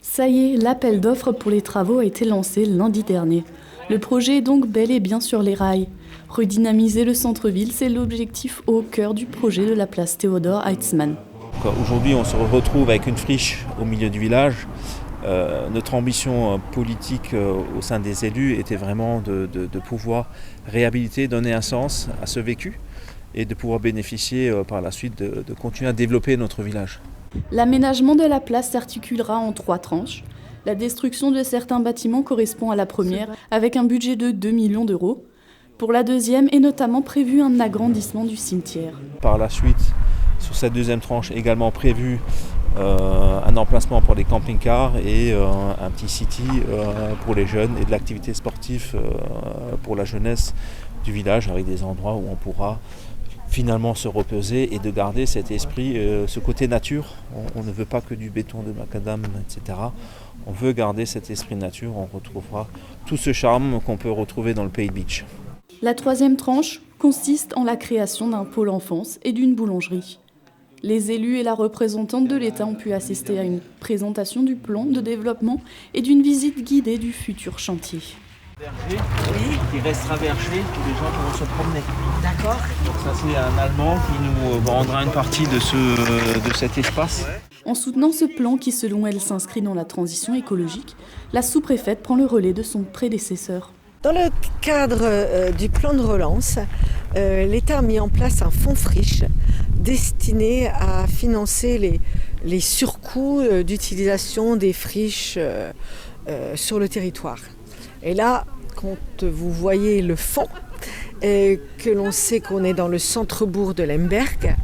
Ça y est, l'appel d'offres pour les travaux a été lancé lundi dernier. Le projet est donc bel et bien sur les rails. Redynamiser le centre-ville, c'est l'objectif au cœur du projet de la place Théodore Heitzmann. Aujourd'hui, on se retrouve avec une friche au milieu du village. Notre ambition politique au sein des élus était vraiment de pouvoir réhabiliter, donner un sens à ce vécu et de pouvoir bénéficier par la suite de continuer à développer notre village. L'aménagement de la place s'articulera en 3 tranches. La destruction de certains bâtiments correspond à la première, avec un budget de 2 millions d'euros. Pour la deuxième est notamment prévu un agrandissement du cimetière. Par la suite, sur cette deuxième tranche, également prévu un emplacement pour les camping-cars et un petit city pour les jeunes et de l'activité sportive pour la jeunesse du village, avec des endroits où on pourra finalement se reposer et de garder cet esprit, ce côté nature. On ne veut pas que du béton de macadam, etc. On veut garder cet esprit nature, on retrouvera tout ce charme qu'on peut retrouver dans le Pays Beach. La troisième tranche consiste en la création d'un pôle enfance et d'une boulangerie. Les élus et la représentante de l'État ont pu assister à une présentation du plan de développement et d'une visite guidée du futur chantier. Verger, qui restera verger, où les gens pourront se promener. D'accord. Donc ça c'est un Allemand qui nous rendra une partie de cet espace. En soutenant ce plan qui selon elle s'inscrit dans la transition écologique, la sous-préfète prend le relais de son prédécesseur. Dans le cadre du plan de relance, l'État a mis en place un fonds friche destiné à financer les surcoûts d'utilisation des friches sur le territoire. Et là, quand vous voyez le fond, que l'on sait qu'on est dans le centre-bourg de Lemberg,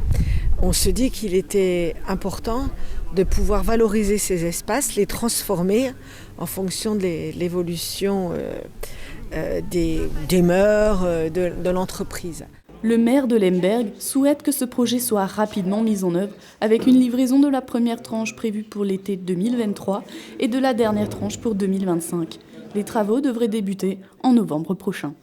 on se dit qu'il était important de pouvoir valoriser ces espaces, les transformer en fonction de l'évolution des mœurs de l'entreprise. Le maire de Lemberg souhaite que ce projet soit rapidement mis en œuvre avec une livraison de la première tranche prévue pour l'été 2023 et de la dernière tranche pour 2025. Les travaux devraient débuter en novembre prochain.